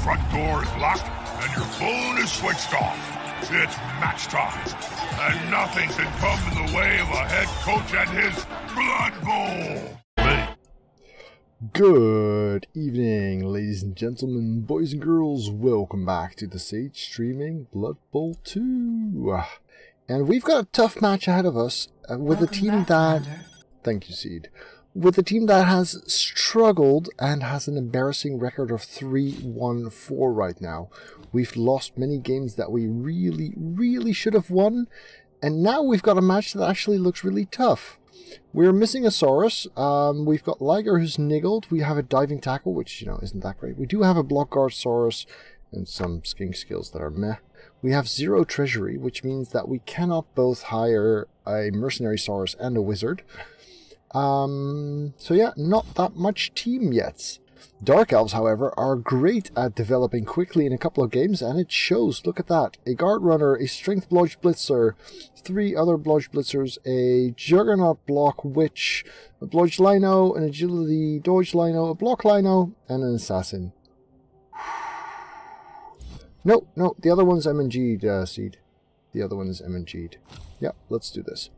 front door is locked and your phone is switched off. It's match time, and nothing can come in the way of a head coach and his Blood Bowl. Good evening, ladies and gentlemen, boys and girls. Welcome back to the Sage Streaming Blood Bowl 2. And we've got a tough match ahead of us with a team that... Thank you, Seed. With a team that has struggled and has an embarrassing record of 3-1-4 right now. We've lost many games that we really should have won. And now we've got a match that actually looks really tough. We're missing a Saurus. We've got Liger who's niggled. We have a diving tackle, which, isn't that great. We do have a block guard Saurus and some skink skills that are meh. We have 0 treasury, which means that we cannot both hire a mercenary Saurus and a wizard. So yeah, not that much team yet. Dark Elves, however, are great at developing quickly in a couple of games, and it shows. Look at that. A Guard Runner, a Strength Blodge Blitzer, 3 other Blodge Blitzers, a Juggernaut Block Witch, a Blodge Lino, an Agility Dodge Lino, a Block Lino, and an Assassin. No, the other one's MNG'd, Seed. The other one is MNG'd. Yep, let's do this.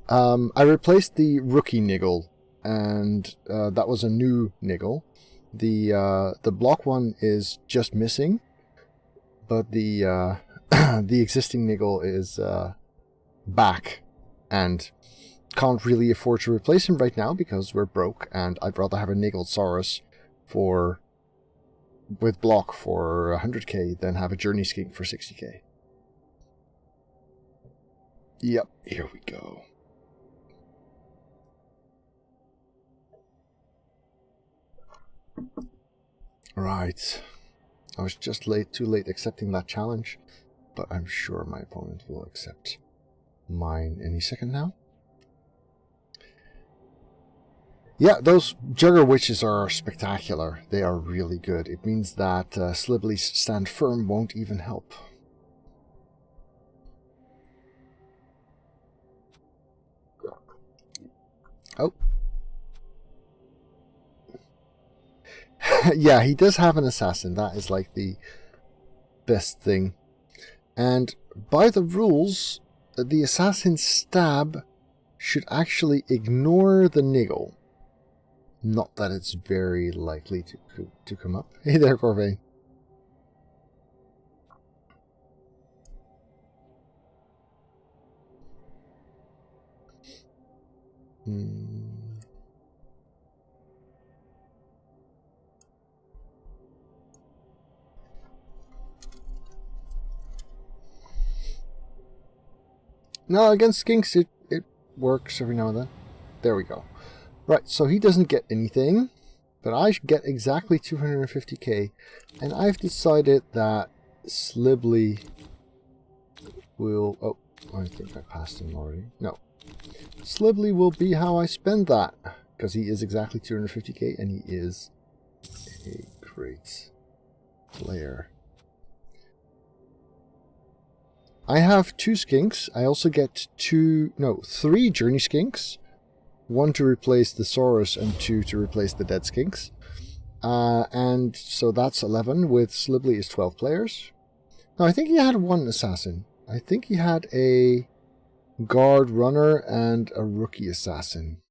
I replaced the rookie niggle, and that was a new niggle. The block one is just missing, but the the existing niggle is back, and can't really afford to replace him right now because we're broke, and I'd rather have a niggled Saurus with block for 100k than have a journey skink for 60k. Yep, here we go. Right. I was just too late accepting that challenge, but I'm sure my opponent will accept mine any second now. Yeah, those Jugger Witches are spectacular. They are really good. It means that Slibley's Stand Firm won't even help. Oh. Yeah, he does have an assassin. That is like the best thing. And by the rules, the assassin stab should actually ignore the niggle. Not that it's very likely to come up. Hey there, Corvée. No, against skinks it works every now and then. There we go. Right, so he doesn't get anything, but I should get exactly 250k, and I've decided that Slibley will... Oh, I think I passed him already. No. Slibley will be how I spend that, because he is exactly 250k, and he is a great player. I have 2 skinks. I also get 3 journey skinks. 1 to replace the Saurus and 2 to replace the dead skinks. And so that's 11, with Slibley is 12 players. No, I think he had 1 assassin. I think he had a guard runner and a rookie assassin.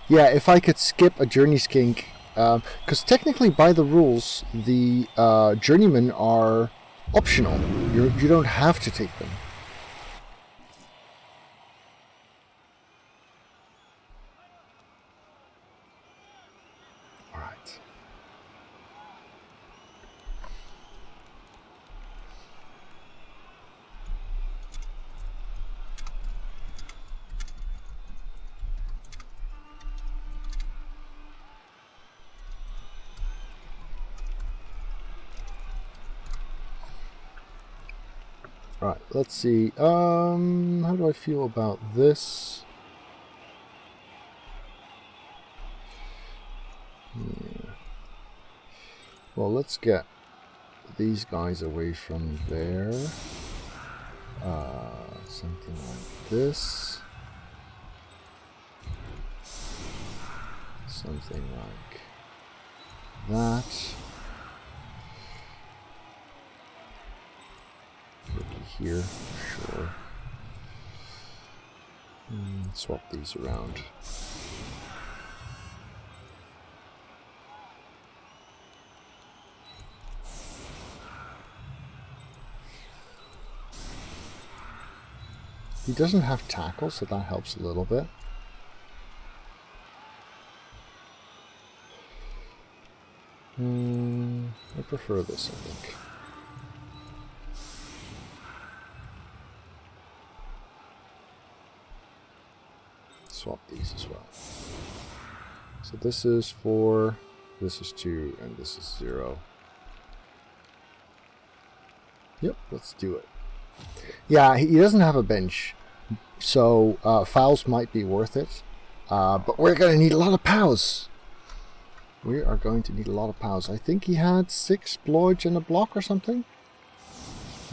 Yeah, if I could skip a journey skink, because technically by the rules, the journeymen are optional. You don't have to take them. All right. Right, let's see. How do I feel about this? Well, let's get these guys away from there. Something like this. Something like that. Maybe here, sure. Swap these around. He doesn't have tackle, so that helps a little bit. I prefer this, I think. Swap these as well. So this is 4, this is 2, and this is 0. Yep, let's do it. Yeah, he doesn't have a bench, so fouls might be worth it. But we're going to need a lot of pows. We are going to need a lot of pows. I think he had 6 blodge and a block or something.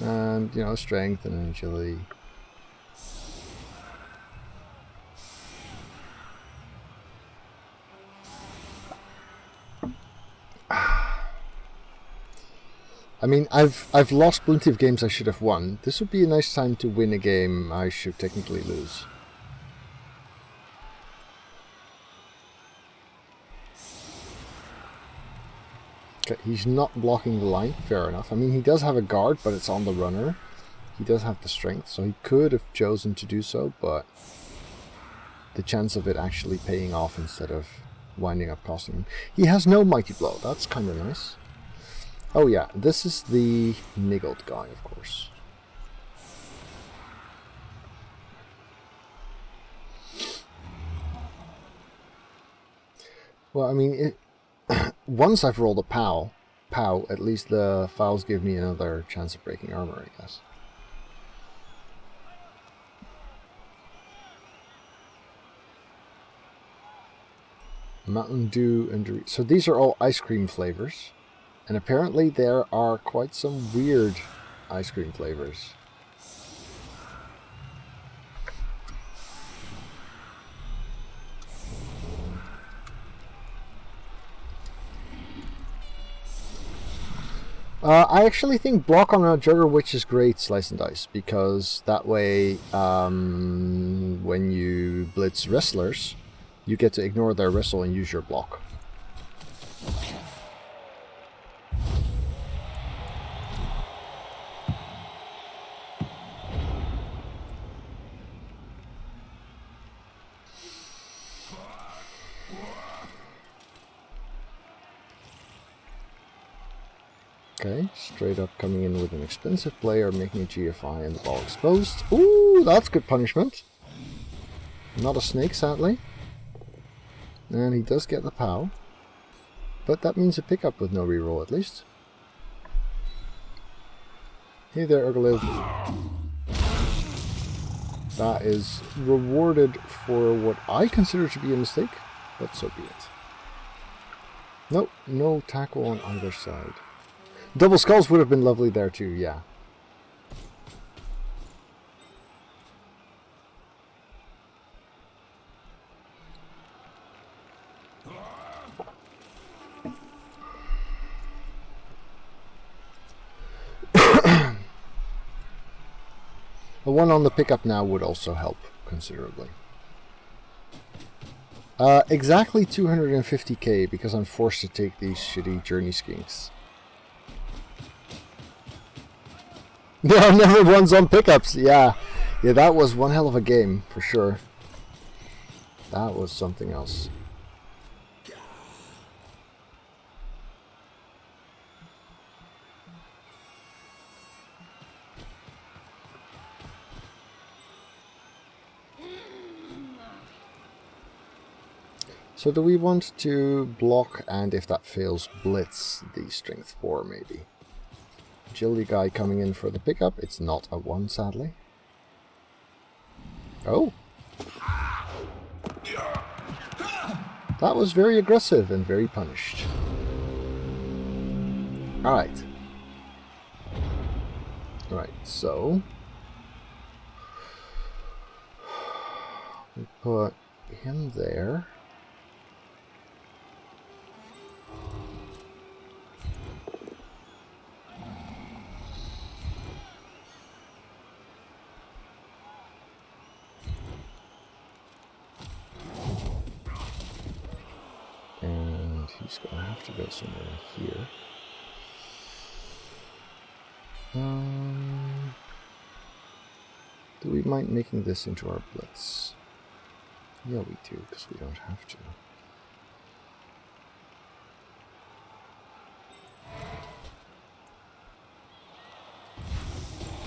And, you know, strength and agility. I mean, I've lost plenty of games I should have won. This would be a nice time to win a game I should technically lose. Okay, he's not blocking the line, fair enough. I mean, he does have a guard, but it's on the runner. He does have the strength, so he could have chosen to do so, but the chance of it actually paying off instead of winding up costing him. He has no mighty blow, that's kind of nice. Oh yeah, this is the niggled guy, of course. Well, I mean, once I've rolled a POW, at least the fouls give me another chance of breaking armor, I guess. Mountain Dew and Doritos. So these are all ice cream flavors. And apparently there are quite some weird ice cream flavors. I actually think block on a Jugger Witch is great, Slice and Dice, because that way when you blitz wrestlers, you get to ignore their wrestle and use your block. Okay, straight up coming in with an expensive player, making a GFI and the ball exposed. Ooh, that's good punishment. Not a snake, sadly. And he does get the POW. But that means a pickup with no reroll, at least. Hey there, Urgaliv. That is rewarded for what I consider to be a mistake, but so be it. Nope, no tackle on either side. Double skulls would have been lovely there too, yeah. The one on the pickup now would also help considerably. Exactly 250k because I'm forced to take these shitty journey skinks. Yeah, never runs on pickups. Yeah, that was one hell of a game for sure. That was something else. So do we want to block and if that fails blitz the strength 4 maybe? Agility guy coming in for the pickup. It's not a 1, sadly. Oh! That was very aggressive and very punished. Alright. Right, so we put him there. And he's going to have to go somewhere in here. Do we mind making this into our blitz? Yeah, we do, because we don't have to.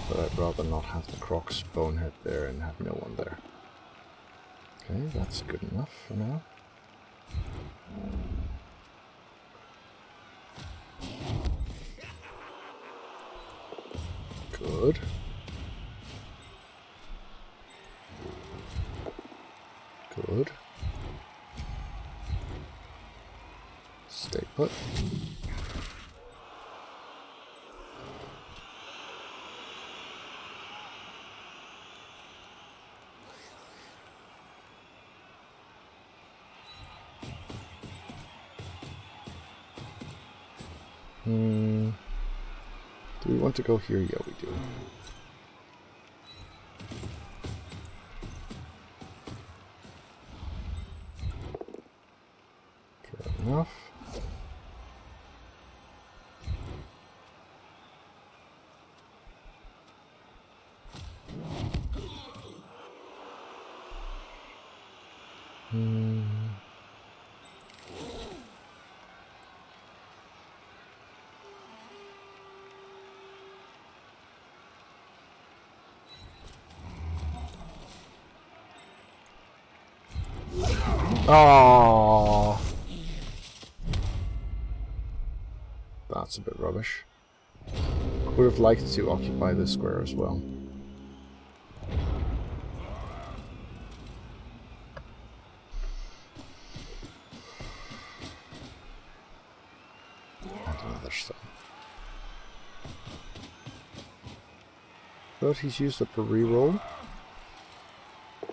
But I'd rather not have the Croc's bonehead there and have no one there. Okay, that's good enough for now. Good. Good. Stay put. Do we want to go here? Yeah, we do. Fair enough. Oh, that's a bit rubbish. Would have liked to occupy this square as well. And another stone. But he's used up a reroll.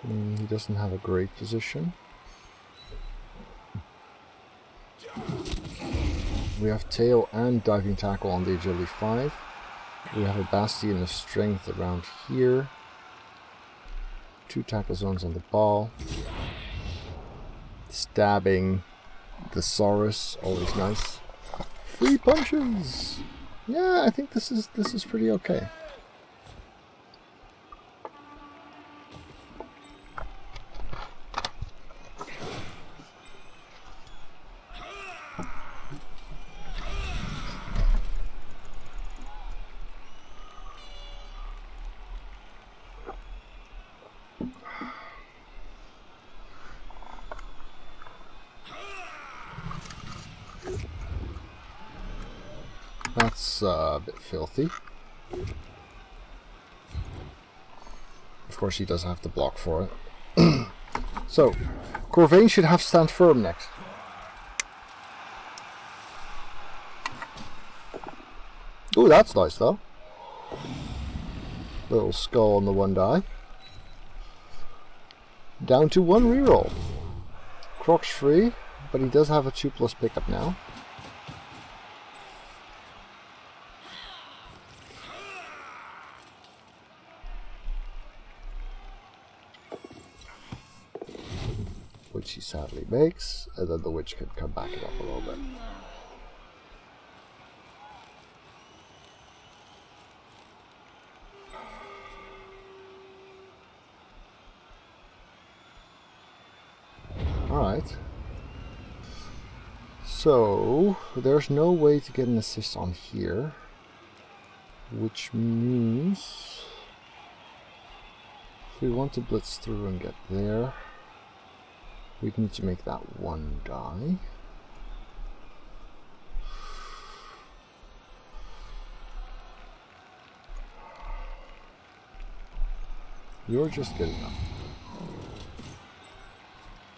He doesn't have a great position. We have tail and diving tackle on the agility 5. We have a bastion of strength around here. 2 tackle zones on the ball. Stabbing the Saurus, always nice. 3 punches. Yeah, I think this is pretty okay. That's a bit filthy. Of course, he does have to block for it. So, Corvain should have stand firm next. Ooh, that's nice though. Little skull on the 1 die. Down to 1 reroll. Croc's free, but he does have a 2+ pickup now. Which he sadly makes, and then the witch can come back it up a little bit. Alright. So, there's no way to get an assist on here. Which means if we want to blitz through and get there, we need to make that 1 die. You're just good enough.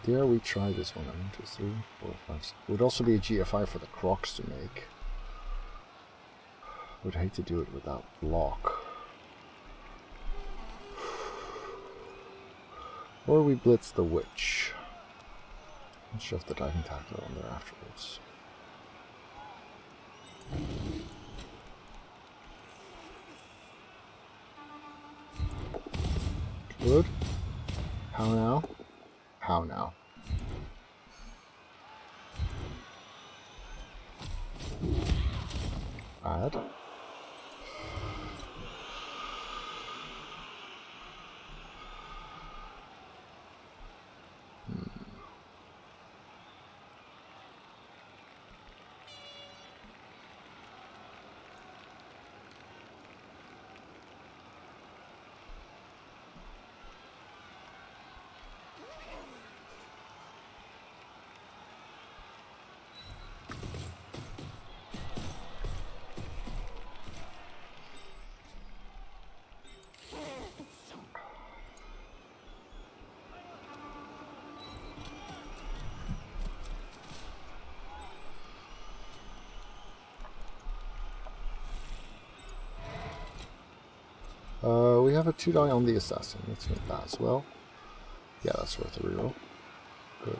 Dare we try this one? 1, 2, 3, 4, 5, 6. Would also be a GFI for the Crocs to make. Would hate to do it without block. Or we blitz the witch. And shove the diving tackle on there afterwards. Good. How now? How now? Bad. We have a 2 die on the assassin. Let's make that as well. Yeah, that's worth a reroll. Good.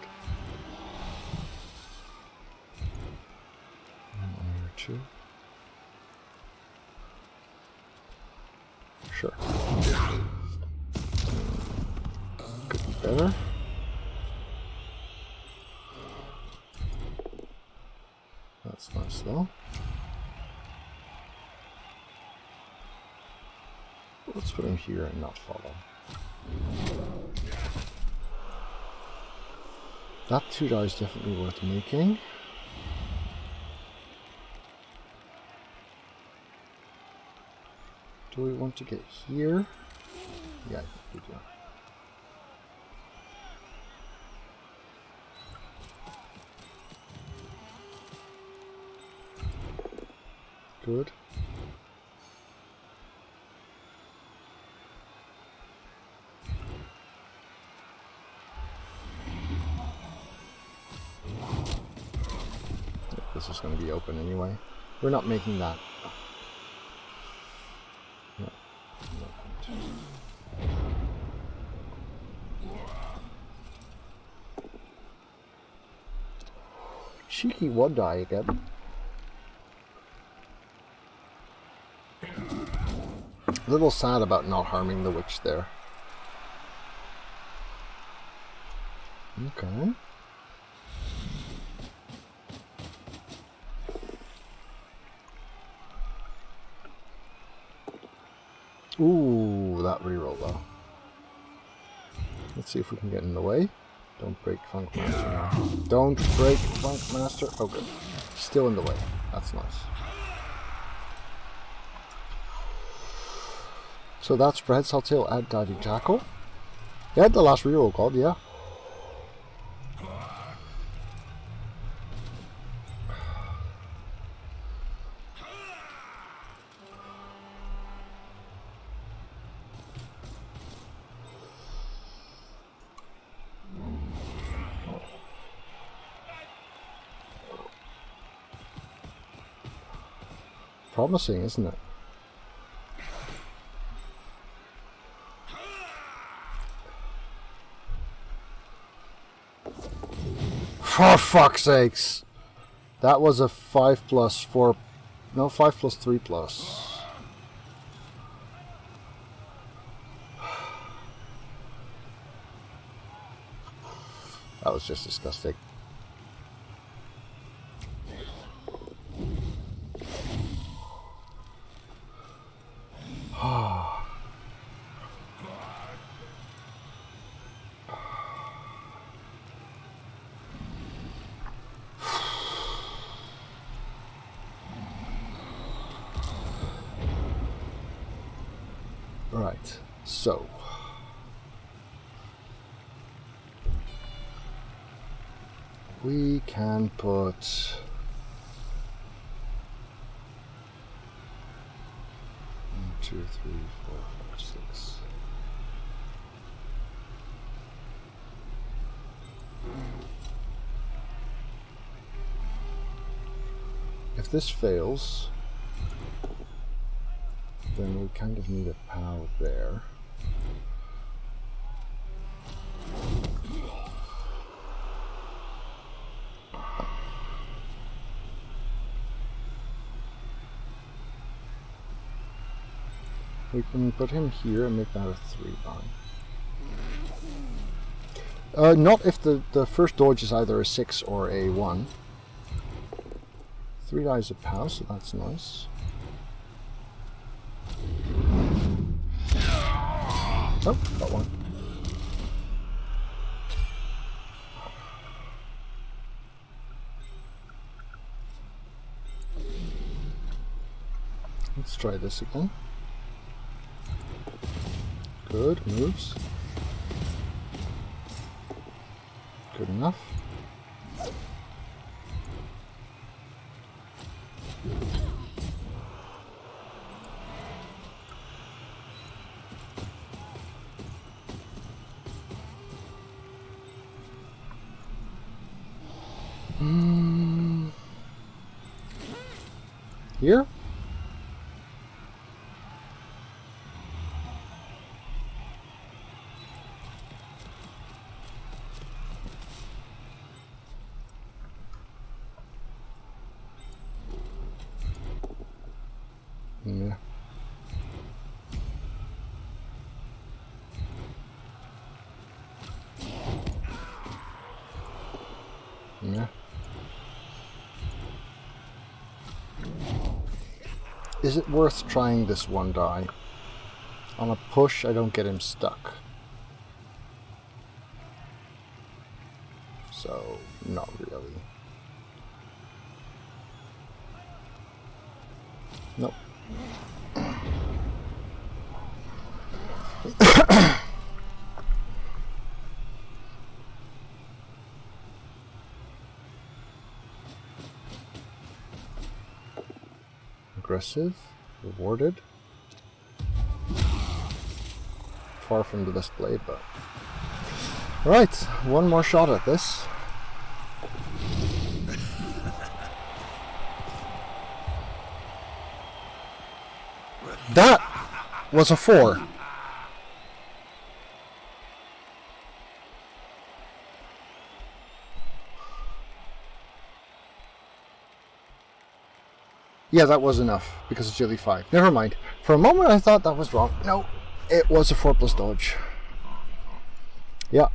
1 or 2. Sure. Could be better. That's nice though. Let's put him here and not follow. That 2 die is definitely worth making. Do we want to get here? Yeah, I think we do. Good. This is going to be open anyway. We're not making that. No. Cheeky 1 die again. A little sad about not harming the witch there. Okay. Ooh, that reroll though. Let's see if we can get in the way. Don't break Funk Master now. Don't break Funk Master. Oh good. Still in the way. That's nice. So that's Prehensile Tail and Diving Tackle. You had the last reroll called, yeah. Promising, isn't it? For fuck's sakes! That was a 5 plus 4... No, 5 plus 3 plus. That was just disgusting. Right, so we can put 1, 2, 3, 4, 5, 6. If this fails, then we kind of need a POW there. We can put him here and make that a 3 die. Not if the first dodge is either a 6 or a 1. 3 dies a pow, so that's nice. Oh, got one. Let's try this again. Good, moves. Good enough. Here? Yeah. Yeah. Is it worth trying this 1 die? On a push, I don't get him stuck. So, not really. Nope. Aggressive, rewarded. Far from the best blade, but... Right, 1 more shot at this. That was a 4. Yeah, that was enough, because it's only 5. Never mind. For a moment I thought that was wrong. No, it was a 4+ dodge. Yeah.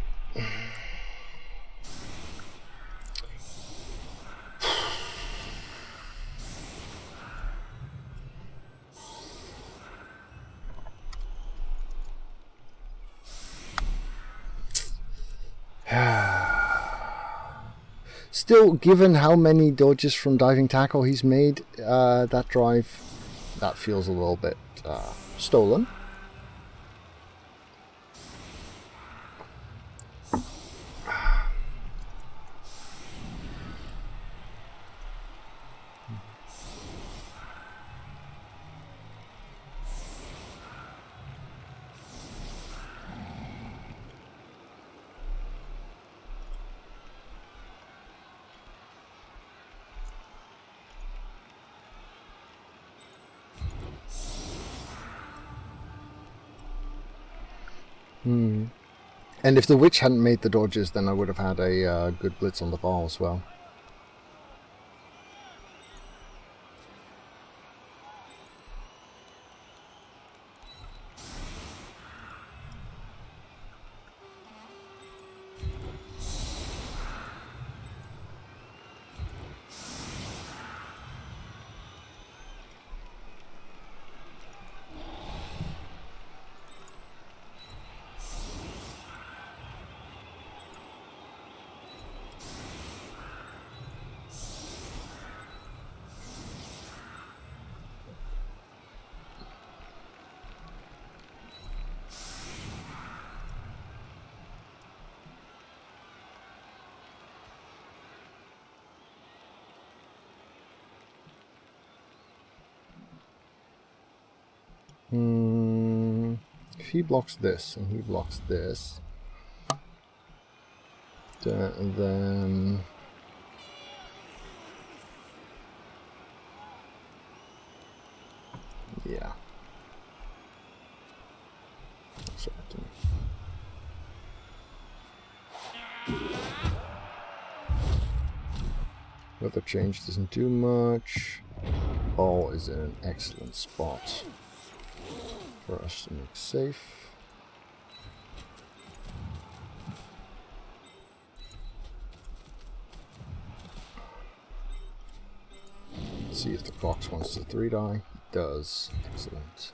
Still, given how many dodges from diving tackle he's made, that drive, that feels a little bit stolen. And if the witch hadn't made the dodges, then I would have had a good blitz on the ball as well. If he blocks this and he blocks this, then yeah. Sorry, weather change doesn't do much. Ball is in an excellent spot. for us to make safe. Let's see if the fox wants to 3-die. It does. Excellent.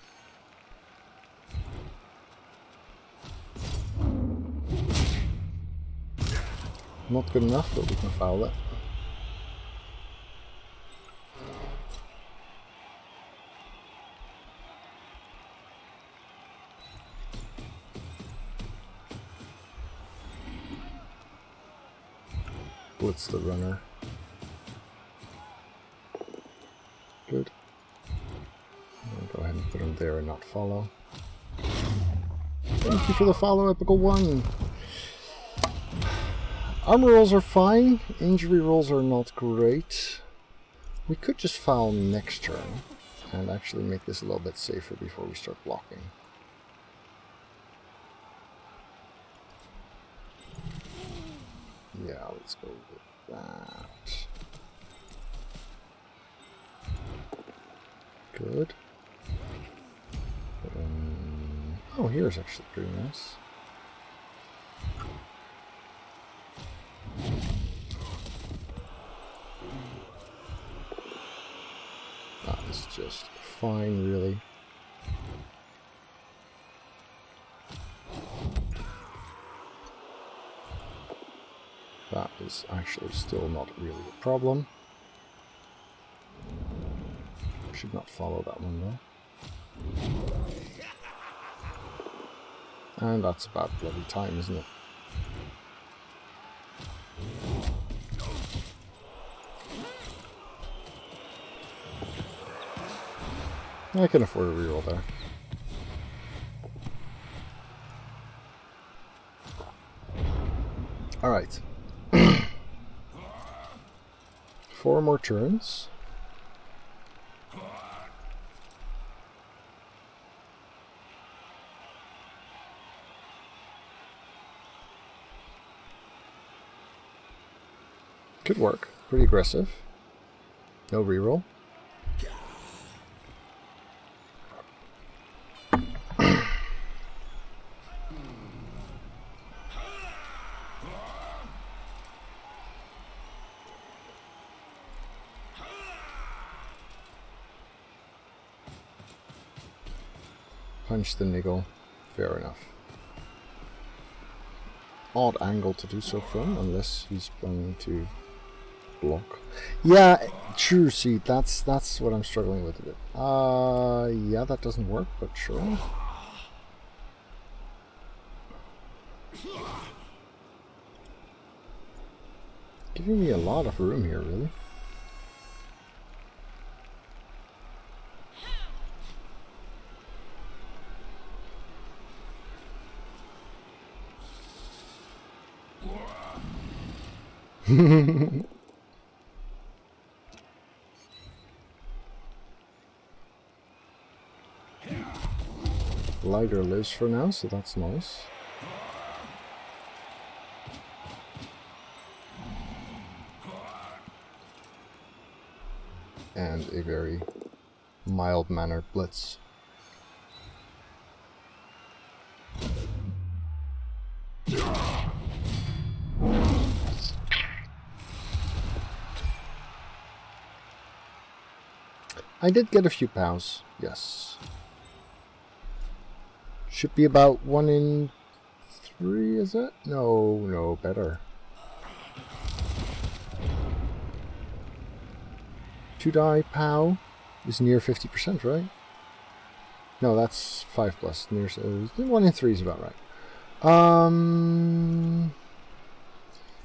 Not good enough, but we can foul it. Blitz the runner. Good. I'll go ahead and put him there and not follow. Thank you for the follow, Epical 1! Armor rolls are fine, injury rolls are not great. We could just foul next turn and actually make this a little bit safer before we start blocking. Yeah, let's go with that. Good. Oh, here's actually pretty nice. That is just fine, really. That is actually still not really a problem. Should not follow that one though. And that's about bloody time, isn't it? I can afford a reroll there. Alright. 4 more turns. Could work. Pretty aggressive. No reroll. Punch the niggle. Fair enough. Odd angle to do so from, unless he's planning to block. Yeah, true, see, that's what I'm struggling with a bit. Yeah, that doesn't work, but sure. Giving me a lot of room here, really. Lighter lives for now, so that's nice. And a very mild-mannered blitz. I did get a few pows, yes. Should be about 1 in 3, is it? No, better. 2-die pow is near 50%, right? No, that's 5 plus. Near 1 in 3 is about right.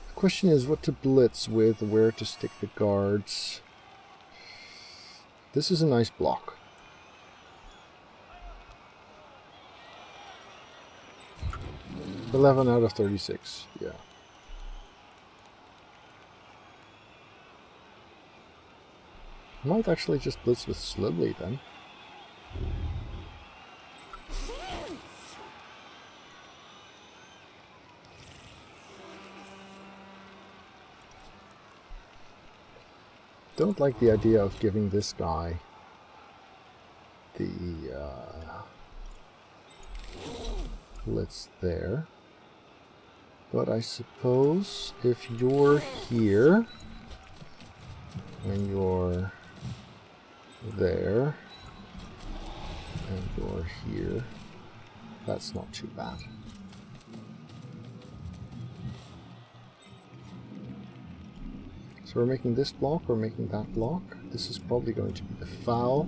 The question is what to blitz with, where to stick the guards. This is a nice block. $11 out of 36, yeah. I might actually just blitz with Slowly then. Don't like the idea of giving this guy the blitz there. But I suppose if you're here and you're there and you're here, that's not too bad. So we're making this block, we're making that block. This is probably going to be the foul.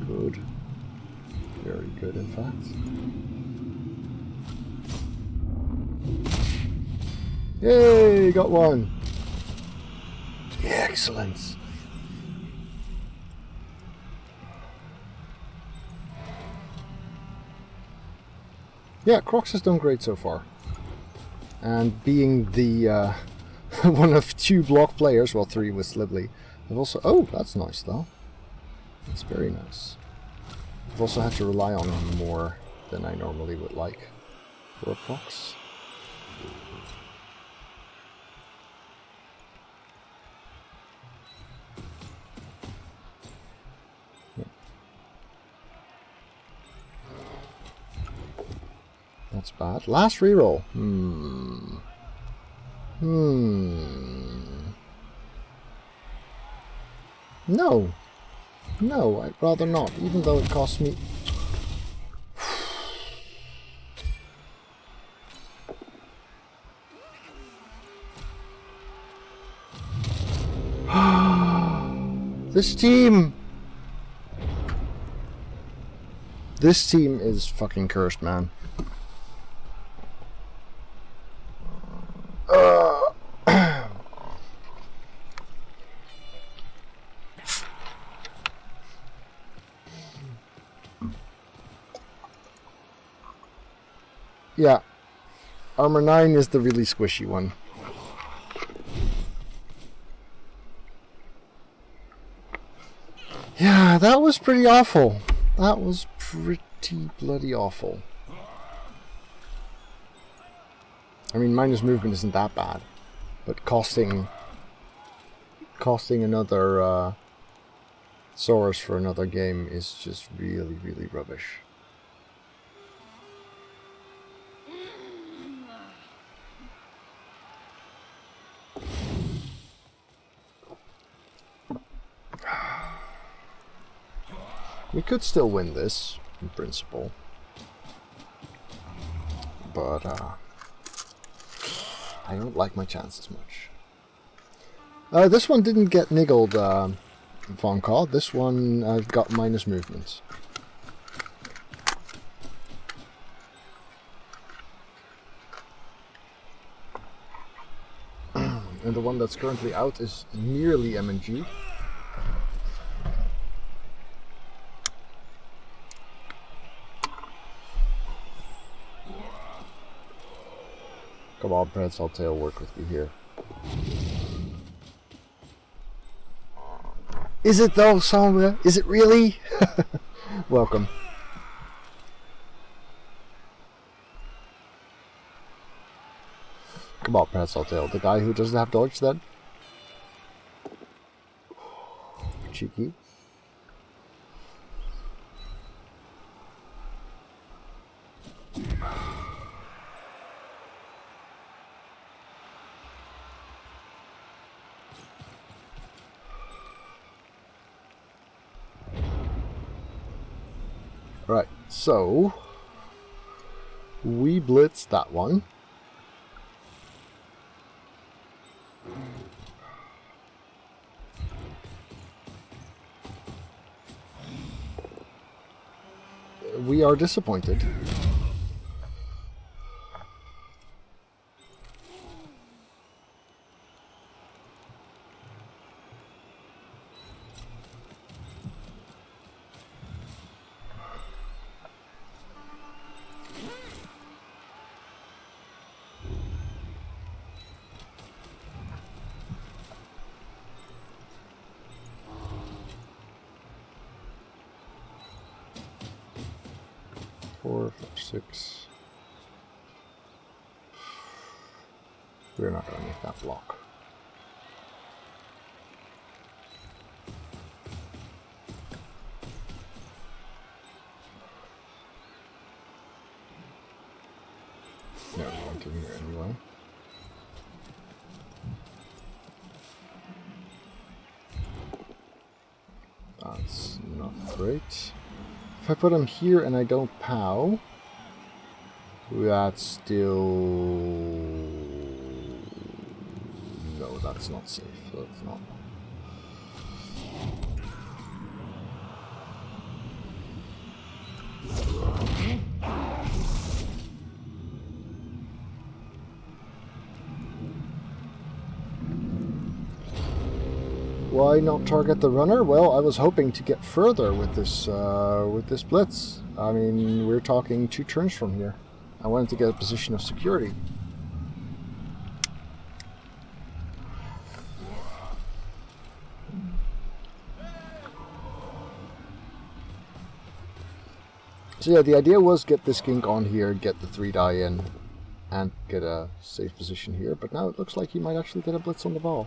Good. Very good, in fact. Yay, got one. Excellent. Yeah, Crocs has done great so far. And being the one of 2 block players, well 3 with Slibley, I've also... Oh, that's nice though. That's very nice. I've also had to rely on him more than I normally would like for Crocs. That's bad. Last reroll. No. No, I'd rather not, even though it costs me... This team is fucking cursed, man. Yeah, Armor 9 is the really squishy one. Yeah, that was pretty awful. That was pretty bloody awful. I mean, minus movement isn't that bad, but costing another Saurus for another game is just really, really rubbish. We could still win this, in principle. But, I don't like my chances much. This one didn't get niggled, Von Kaw. This one got minus movements. And the one that's currently out is nearly MNG. Come on, Prince, I'll work with you here. Is it though, Sombra? Is it really? Welcome. Come on, Prince, the guy who doesn't have dodge then? Cheeky. Right, so we blitz that one. We are disappointed. Four, 6. We're not going to make that block. That's not great. If I put him here and I don't POW, that's still... No, that's not safe. That's not. Why not target the runner? Well, I was hoping to get further with this blitz. I mean, we're talking 2 turns from here. I wanted to get a position of security. So yeah, the idea was get this skink on here, get the 3 die in, and get a safe position here. But now it looks like he might actually get a blitz on the ball.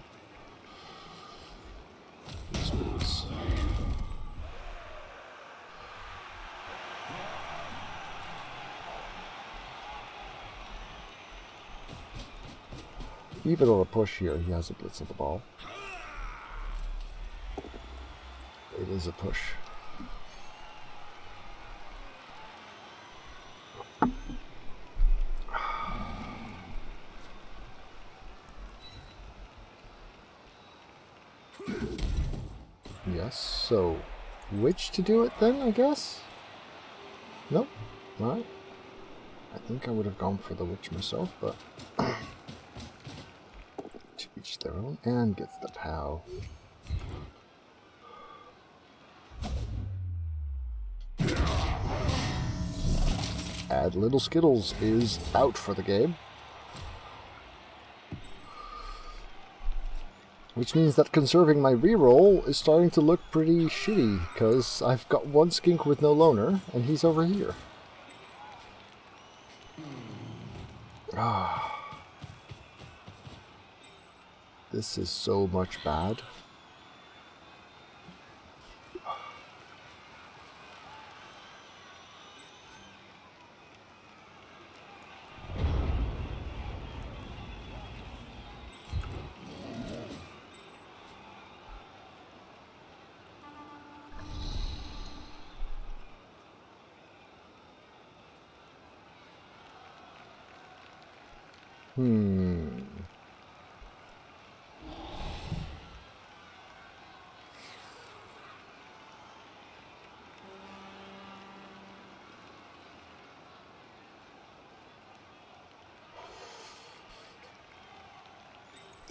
Even on a push here, he has a blitz on the ball. It is a push. Yes, so which to do it then, I guess? Nope. Alright. I think I would have gone for the witch myself, but to each their own, and gets the POW. Add Little Skittles is out for the game. Which means that conserving my reroll is starting to look pretty shitty, because I've got 1 skink with no loner, and he's over here. Ah. This is so much bad.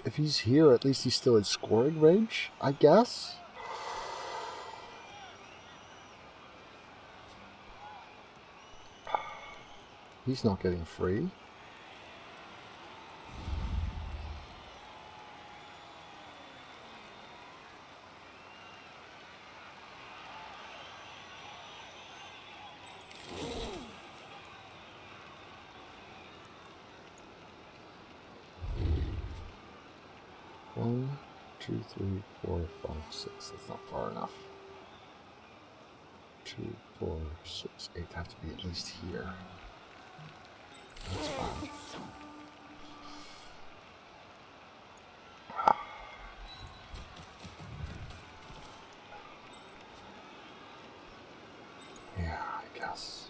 If he's here, at least he's still in scoring range, I guess? He's not getting free. One, 2, 3, 4, 5, 6. That's not far enough. 2, 4, 6, 8 have to be at least here. That's fine. Yeah, I guess.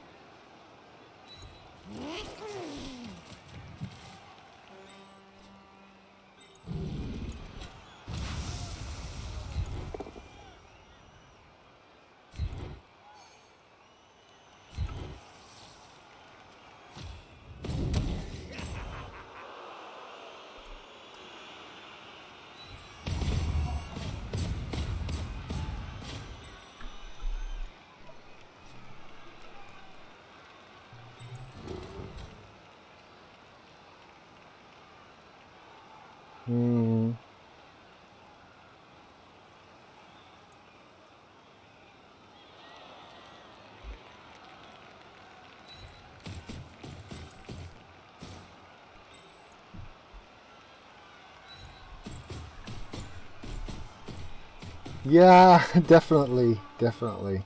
Yeah, definitely. To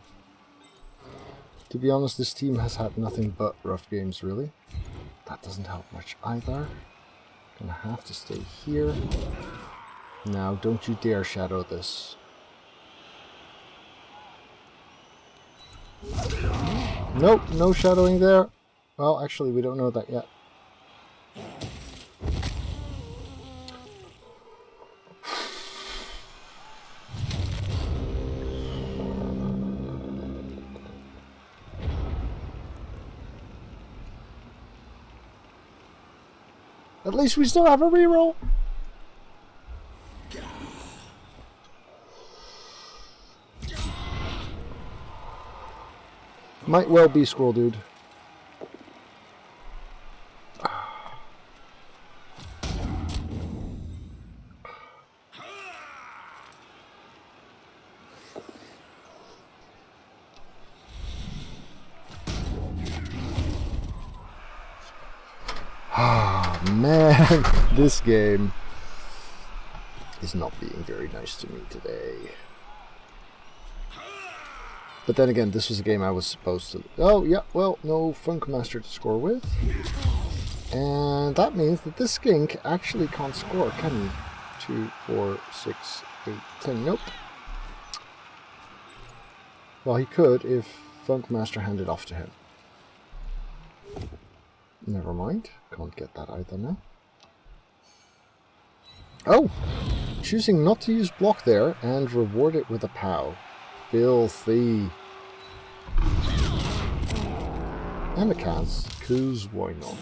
be honest, this team has had nothing but rough games, really. That doesn't help much either. Gonna have to stay here. Now, don't you dare shadow this. Nope, no shadowing there. Well, actually, we don't know that yet. At least we still have a reroll. Might well be Squirrel Dude. Ah, man, this game is not being very nice to me today. But then again, this was a game I was supposed to... Oh, yeah, well, no Funkmaster to score with. And that means that this skink actually can't score, can he? 2, 4, 6, 8, 10. Nope. Well, he could if Funkmaster handed off to him. Never mind. Can't get that either now. Oh! Choosing not to use block there and reward it with a POW. Filthy. And a Kaz, cause why not?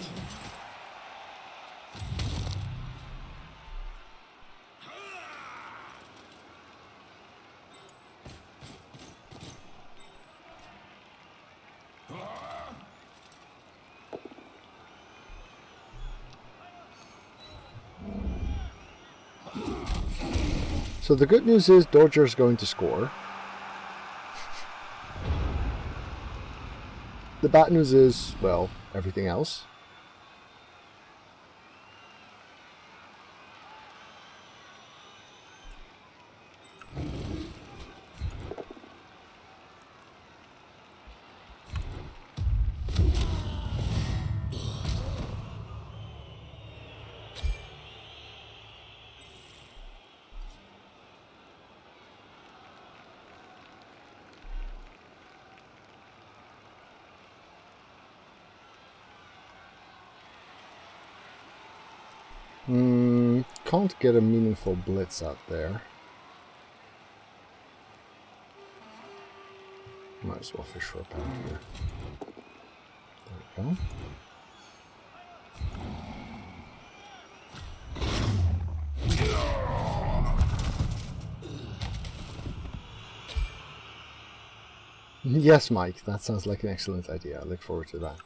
So the good news is Dodger's going to score. The bad news is, well, everything else. Can't get a meaningful blitz out there. Might as well fish for a pound here. There we go. Yes, Mike, that sounds like an excellent idea. I look forward to that.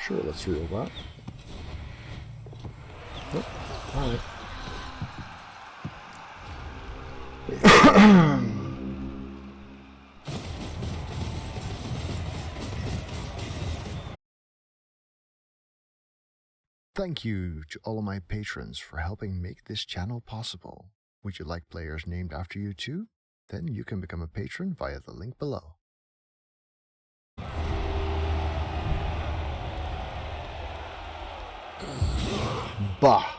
Sure, let's reel that. Nope. Alright. Thank you to all of my patrons for helping make this channel possible. Would you like players named after you too? Then you can become a patron via the link below. Bah!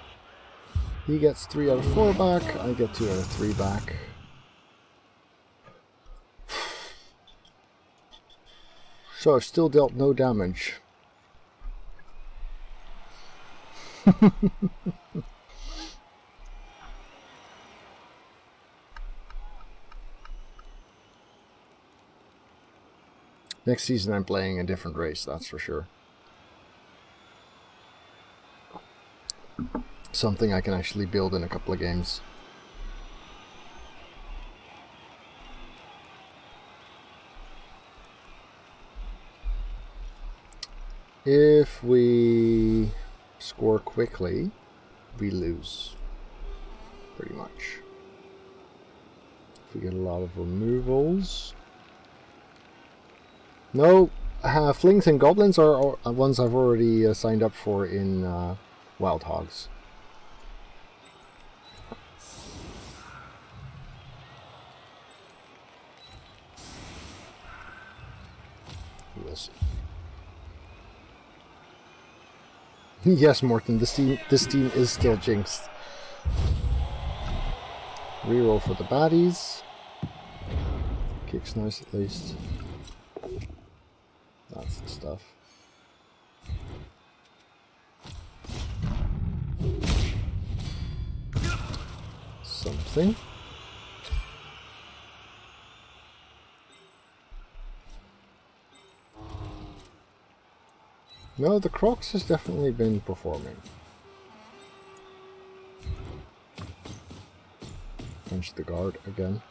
He gets 3 out of 4 back, I get 2 out of 3 back. So I've still dealt no damage. Next season I'm playing a different race, that's for sure. Something I can actually build in a couple of games. If we score quickly, we lose. Pretty much. If we get a lot of removals... No, flings and goblins are ones I've already signed up for in Wild Hogs. We'll see. Yes, Morton, this team is still jinxed. Reroll for the baddies. Kicks nice at least. That's the stuff. Something. No, the Crocs has definitely been performing. Punch the guard again.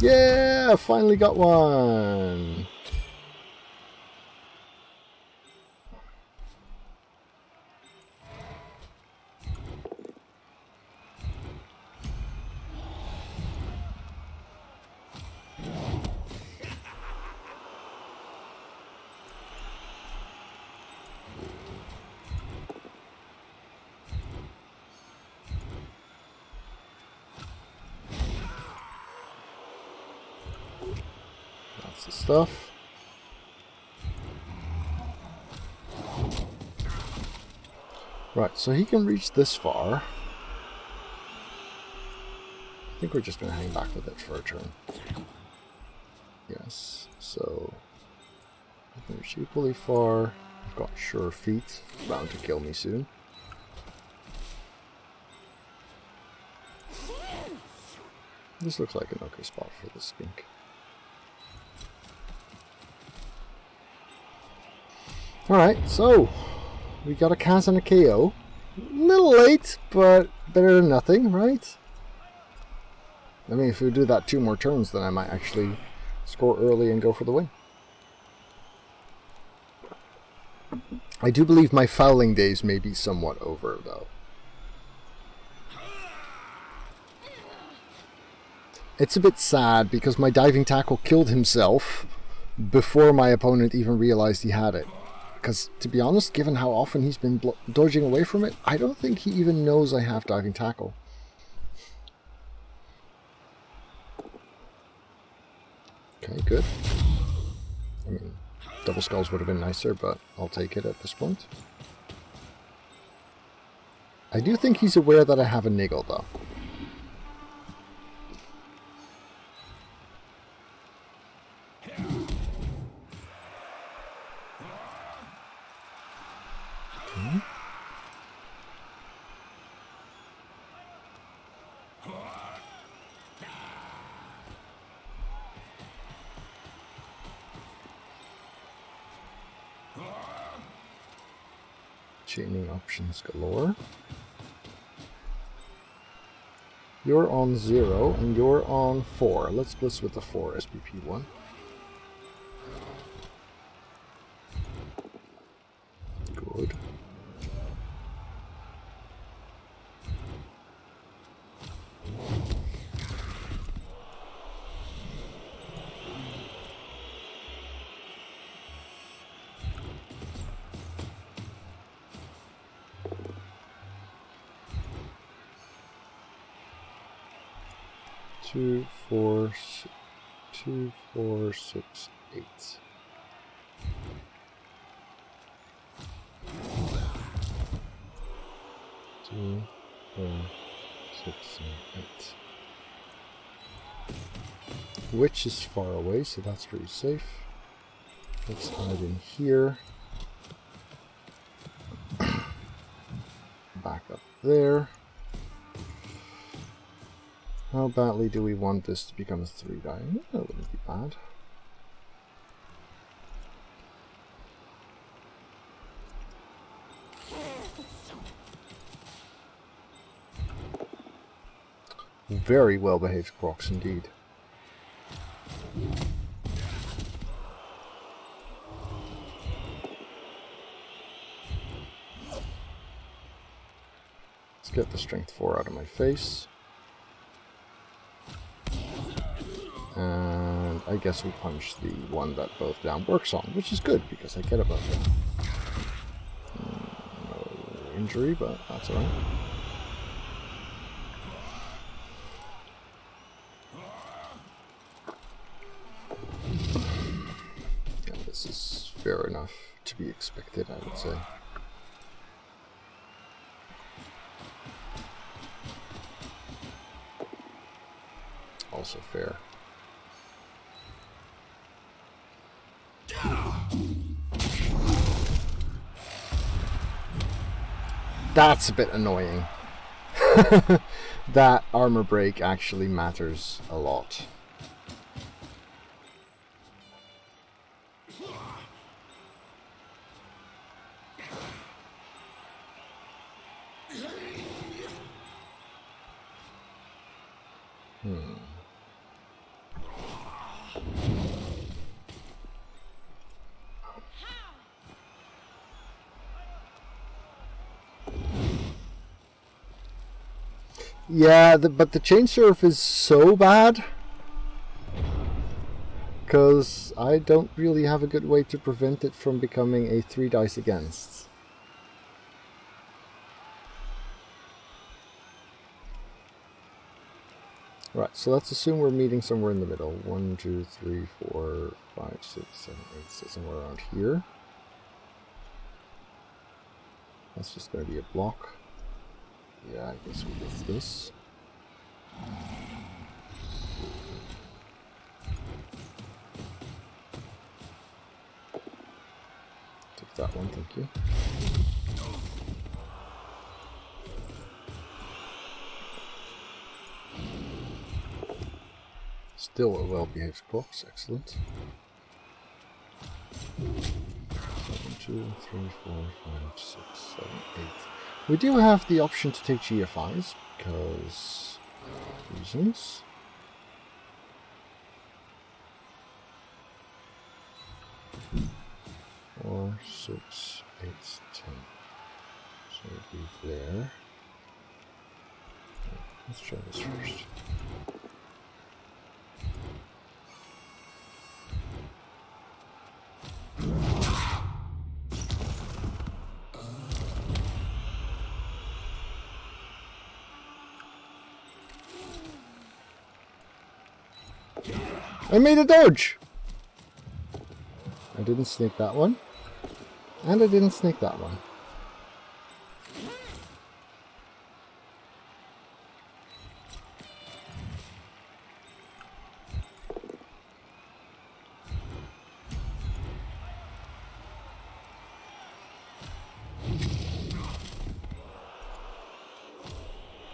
Yeah, finally got one. That's the stuff. Right, so he can reach this far. I think we're just going to hang back with it for a turn. Yes, so I can reach equally far. I've got sure feet, bound to kill me soon. This looks like an okay spot for the skink. Alright, so we got a Kaz and a KO. A little late, but better than nothing, right? I mean, if we do that 2 more turns, then I might actually score early and go for the win. I do believe my fouling days may be somewhat over, though. It's a bit sad because my diving tackle killed himself before my opponent even realized he had it. Because, to be honest, given how often he's been dodging away from it, I don't think he even knows I have diving tackle. Okay, good. I mean, double skulls would have been nicer, but I'll take it at this point. I do think he's aware that I have a niggle, though. Okay. Chaining options galore. You're on 0 and you're on 4. Let's blitz with the 4 SPP 1. Good. Two, four, 2, 4, 6, 8. Two, 4, 6, and 8. Which is far away, so that's pretty safe. Let's hide in here. Back up there. How badly do we want this to become a 3-die? That wouldn't be bad. Very well behaved Crocs indeed. Let's get the strength 4 out of my face. And I guess we punch the one that both down works on, which is good because I get a both down. No injury, but that's alright. expected, I would say. Also fair. That's a bit annoying. That armor break actually matters a lot. Yeah, but the chain surf is so bad because I don't really have a good way to prevent it from becoming a 3 dice against. Right, so let's assume we're meeting somewhere in the middle. 1, 2, 3, 4, 5, 6, 7, 8, so somewhere around here. That's just going to be a block. Yeah, I guess we'll go with this. Take that one, thank you. Still a well-behaved box, excellent. 7, 2, 3, 4, 5, 6, 7, 8. We do have the option to take GFIs, because reasons. Four, 6, 8, 10. So it'll be there. Let's try this first. I made a dodge! I didn't sneak that one. And I didn't sneak that one.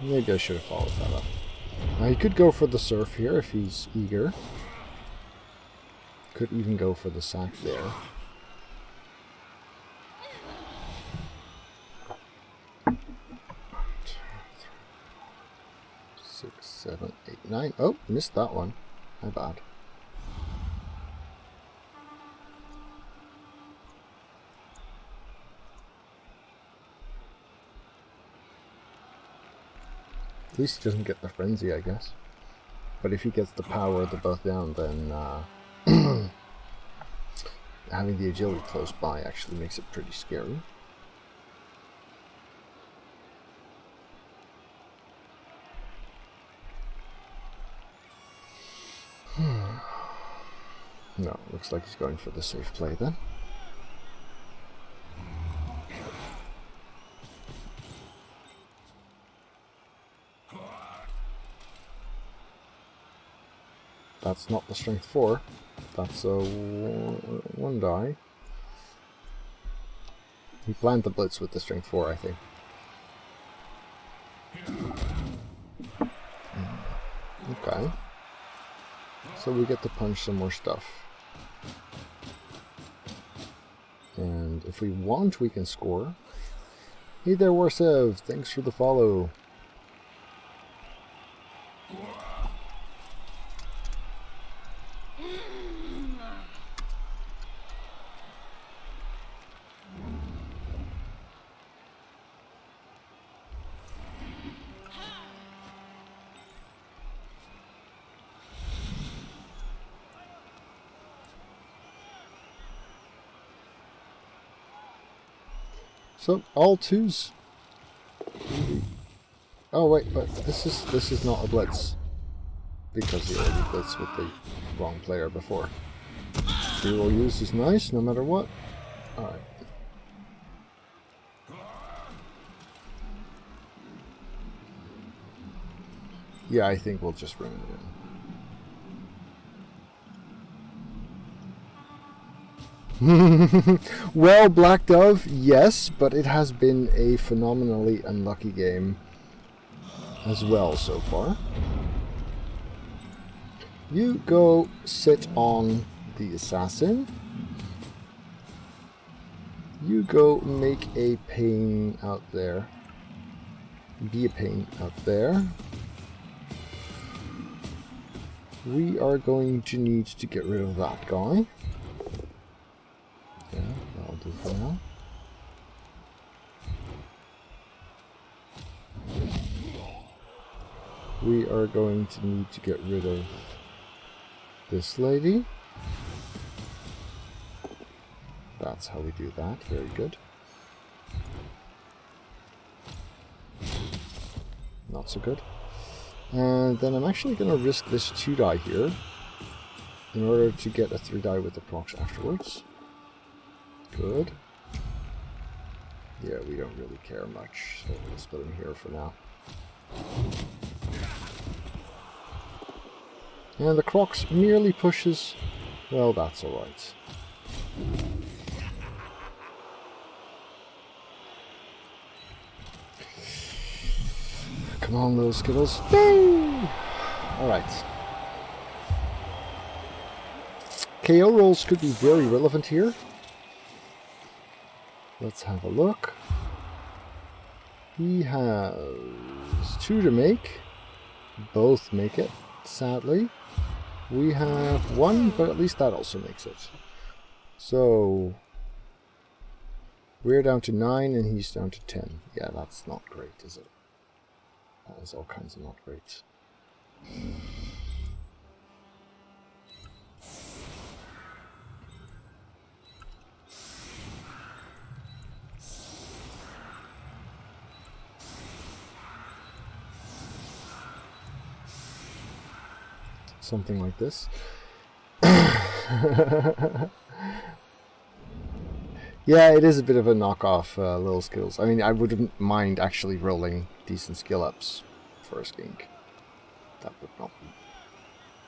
Maybe I should have followed that up. Now he could go for the surf here if he's eager. Could even go for the sack there. 6, 7, 8, 9. Oh, missed that one. My bad. At least he doesn't get the frenzy, I guess. But if he gets the power of the both down, then having the agility close by actually makes it pretty scary. No, looks like he's going for the safe play then. That's not the strength 4. That's a 1 die. He planned the blitz with the strength 4, I think. Okay. So we get to punch some more stuff. And if we want, we can score. Hey there, Warsev. Thanks for the follow. So all 2s. Oh wait, but this is not a blitz because he already blitzed with the wrong player before. Dual use is nice, no matter what. All right. Yeah, I think we'll just run it in. Well, Black Dove, yes, but it has been a phenomenally unlucky game as well so far. You go sit on the assassin. You go make a pain out there. Be a pain out there. We are going to need to get rid of that guy. Yeah, that'll do for now. We are going to need to get rid of this lady. That's how we do that. Very good. Not so good. And then I'm actually going to risk this 2 die here in order to get a 3 die with the procs afterwards. Good. Yeah, we don't really care much, so we'll just put him here for now. And the Crocs merely pushes. Well, that's alright. Come on, little Skittles. Woo! Alright. KO rolls could be very relevant here. Let's have a look. He has 2 to make. Both make it, sadly. We have 1, but at least that also makes it. So we're down to 9 and he's down to 10. Yeah, that's not great, is it? That is all kinds of not great. Something like this. Yeah, it is a bit of a knockoff, Little Skittles. I mean, I wouldn't mind actually rolling decent skill ups for a skink. That would not be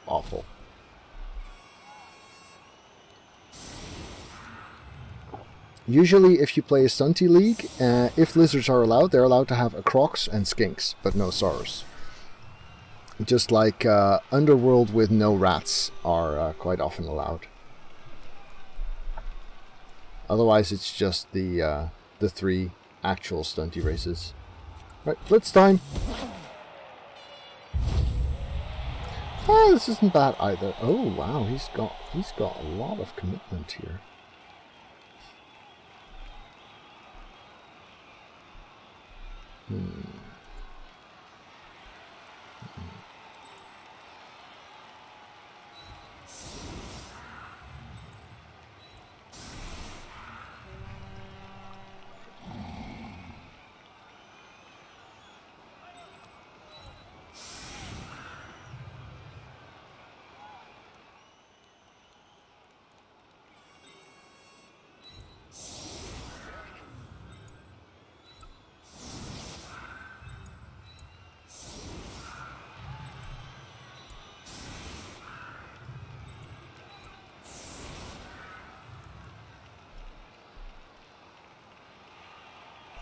awful. Usually, if you play a stunty league, if lizards are allowed, they're allowed to have a crocs and skinks, but no saurs. Just like Underworld with no rats are quite often allowed. Otherwise, it's just the 3 actual stunty races. Right, blitz time. Ah, this isn't bad either. Oh wow, he's got a lot of commitment here.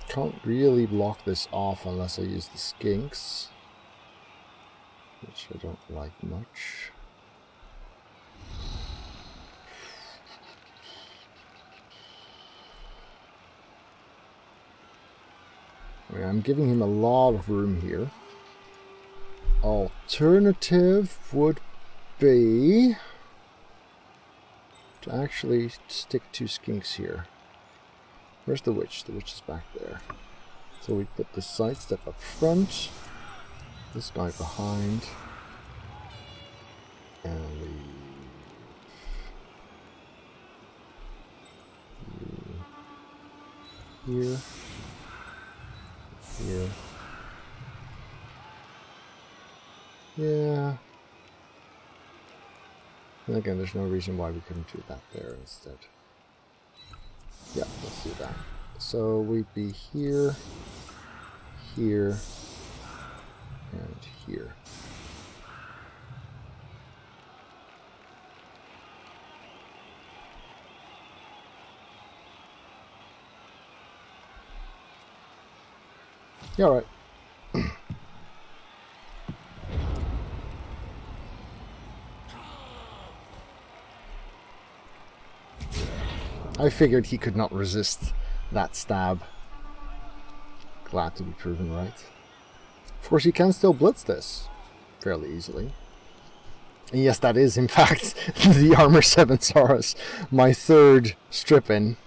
Can't really block this off unless I use the skinks, which I don't like much. I'm giving him a lot of room here. Alternative would be to actually stick 2 skinks here. Where's the witch? The witch is back there. So we put the sidestep up front, this guy behind, and leave here. Yeah. And again, there's no reason why we couldn't do that there instead. Yeah, let's do that. So we'd be here, here, and here. You're alright. I figured he could not resist that stab. Glad to be proven right. Of course, he can still blitz this fairly easily. And yes, that is in fact the Armor 7 Saurus, my third strip-in.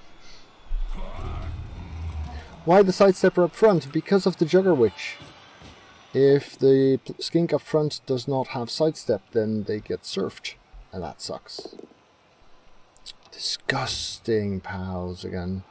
Why the sidestepper up front? Because of the Jugger Witch. If the skink up front does not have sidestep, then they get surfed. And that sucks. Disgusting pals again.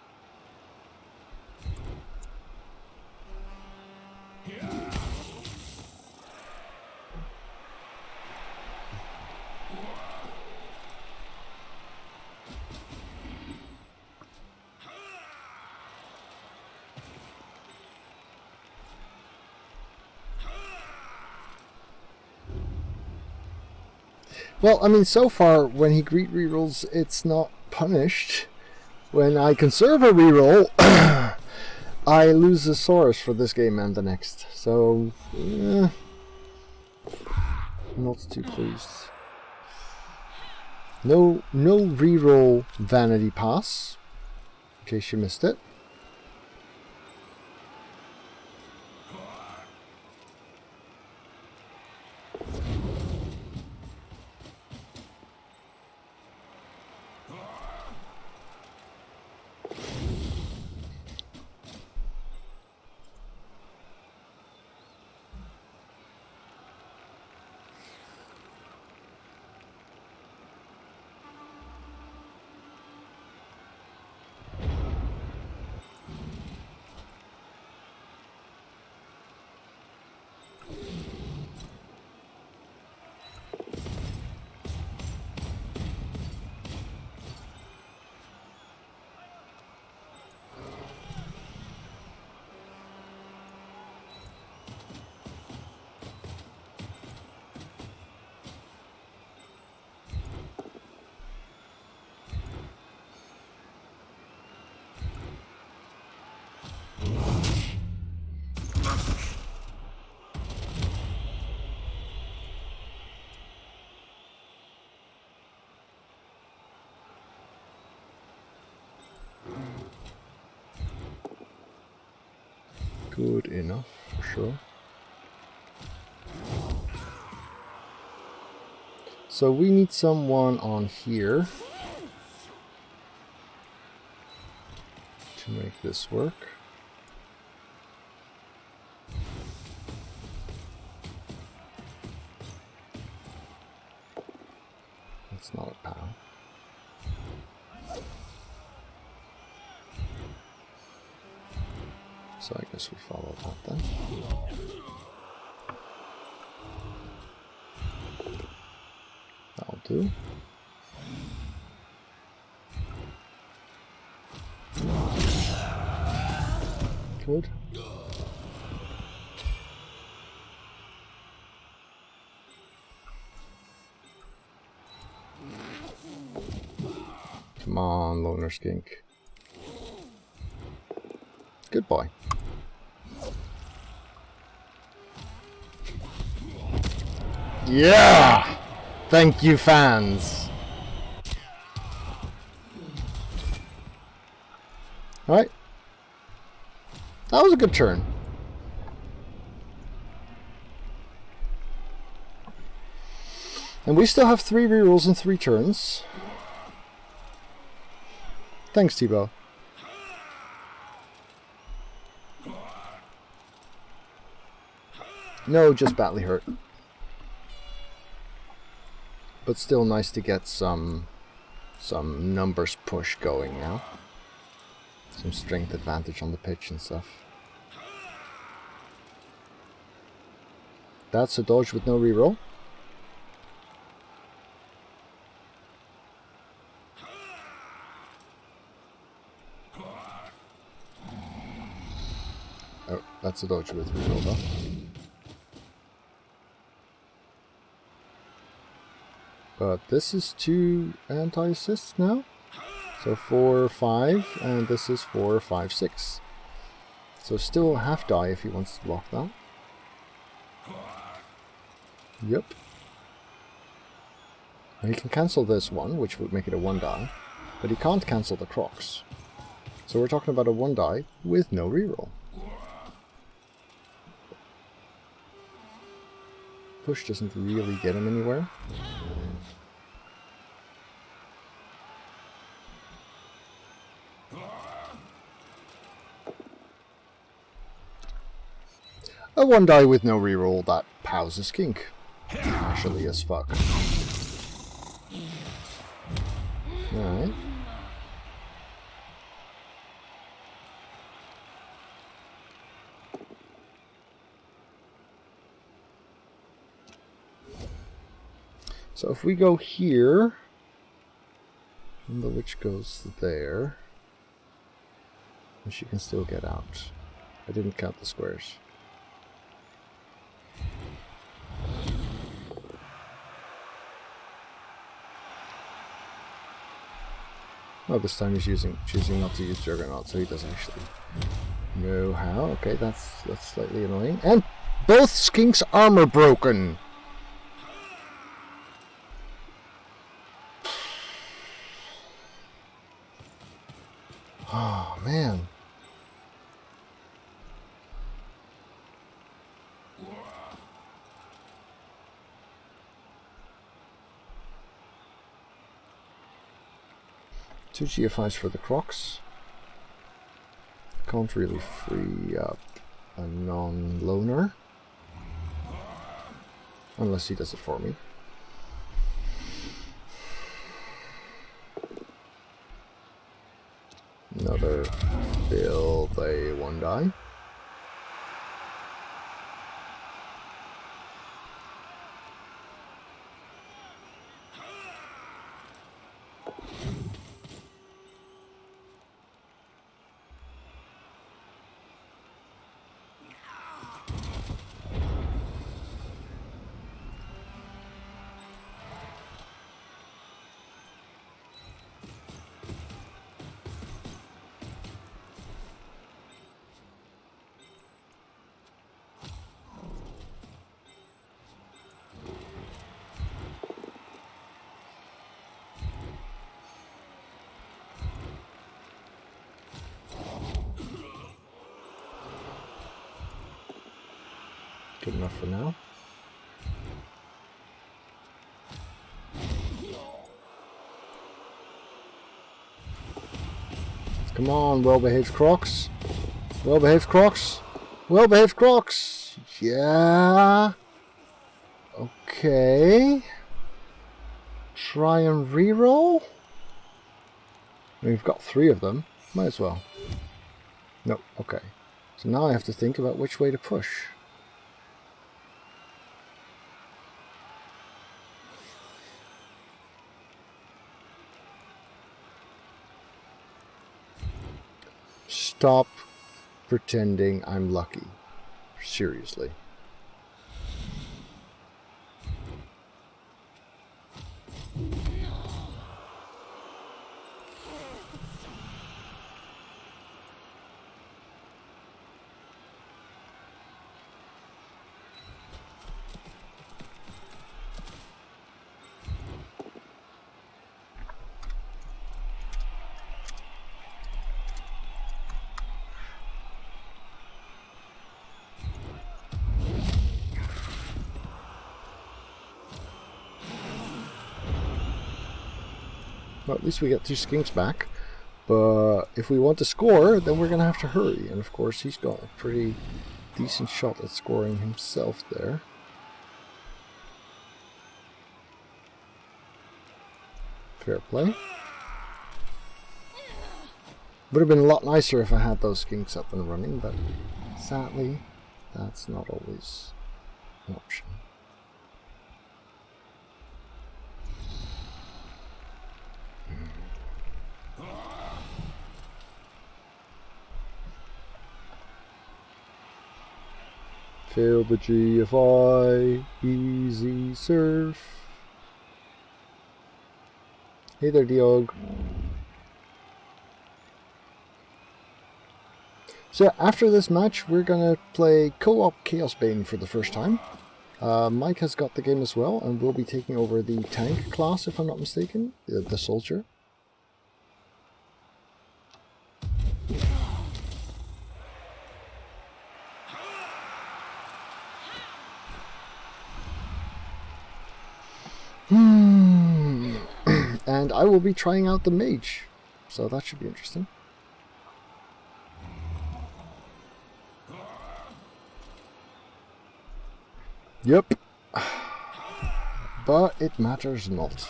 Well, I mean, so far, when he greet rerolls, it's not punished. When I conserve a reroll, I lose a Saurus for this game and the next. So, not too pleased. No reroll vanity pass, in case you missed it. Good enough, for sure. So we need someone on here to make this work. That's not a pal. So I guess we follow that then. That'll do. Good. Come on, Loner Skink. Good boy. Yeah! Thank you, fans. Alright. That was a good turn. And we still have 3 rerolls in 3 turns. Thanks, T-Bow. No, just badly hurt. But still nice to get some numbers push going now. Some strength advantage on the pitch and stuff. That's a dodge with no reroll. Oh, that's a dodge with reroll though. But this is 2 anti-assists now. So 4, 5, and this is 4, 5, 6. So still half die if he wants to block that. Yep. Now he can cancel this one, which would make it a 1 die, but he can't cancel the Crocs. So we're talking about a 1 die with no reroll. Push doesn't really get him anywhere. A 1 die with no reroll, that pows a skink. Actually as fuck. Alright. So if we go here, and the witch goes there, and she can still get out. I didn't count the squares. Oh, this time he's choosing not to use Juggernaut, so he doesn't actually know how. Okay, that's slightly annoying. And both skinks' armor broken. Oh man. Two GFIs for the Crocs. Can't really free up a non-loner. Unless he does it for me. Another build a 1 die. Good enough for now. Come on, well-behaved Crocs. Well-behaved Crocs. Well-behaved Crocs. Yeah. Okay. Try and reroll. We've got 3 of them. Might as well. No. Okay. So now I have to think about which way to push. Stop pretending I'm lucky. Seriously. Well, at least we get 2 skinks back. But if we want to score, then we're going to have to hurry. And of course, he's got a pretty decent shot at scoring himself there. Fair play. Would have been a lot nicer if I had those skinks up and running, but sadly, that's not always an option. Fail the GFI, easy surf. Hey there, Diog. So after this match, we're going to play co-op Chaos Bane for the first time. Mike has got the game as well, and we'll be taking over the tank class, if I'm not mistaken, the soldier. And I will be trying out the mage, so that should be interesting. Yep. But it matters not.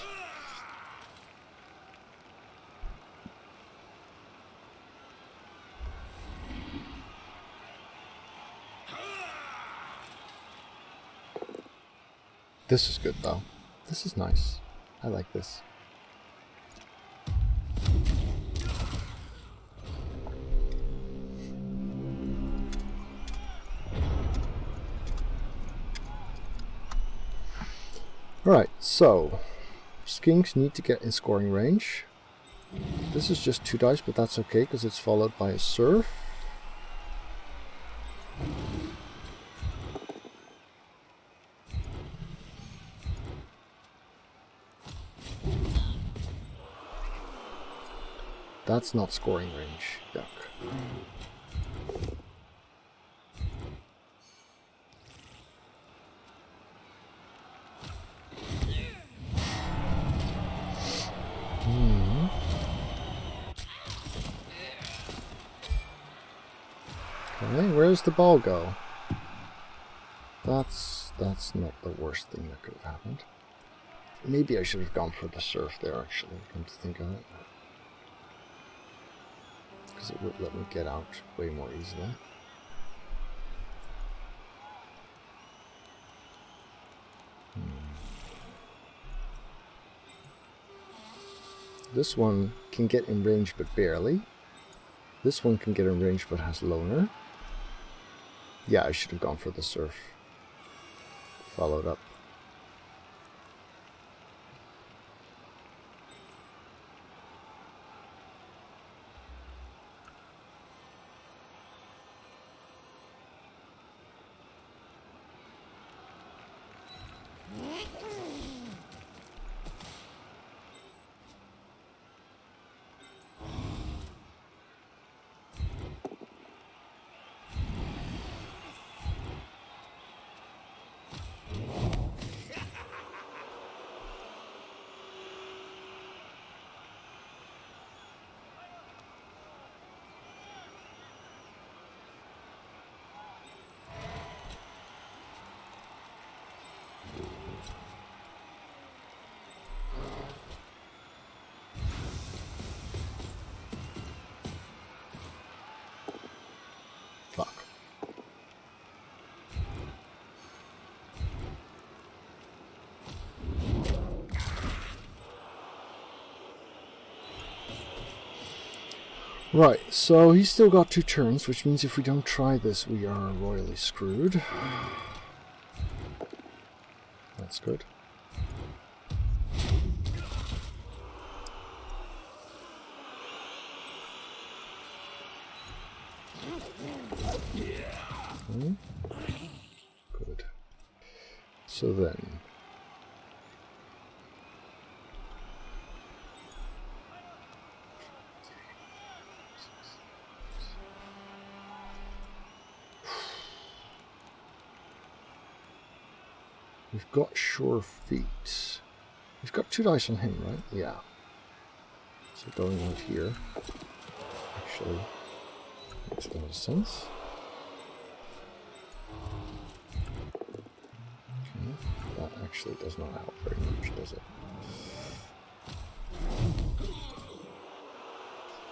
This is good though. This is nice. I like this. Alright, so skinks need to get in scoring range. This is just 2 dice, but that's okay because it's followed by a surf. That's not scoring range. Yuck. Okay, where's the ball go? That's not the worst thing that could have happened. Maybe I should have gone for the surf there, actually, come to think of it. Because it would let me get out way more easily. This one can get in range but barely. This one can get in range but has loner. Yeah, I should have gone for the surf. Followed up. Fuck. Right, so he's still got 2 turns, which means if we don't try this, we are royally screwed. That's good. Good. So then... we've got sure feet. We've got 2 dice on him, right? Yeah. So going out here actually makes a lot of sense. Okay. That actually does not help very much, does it?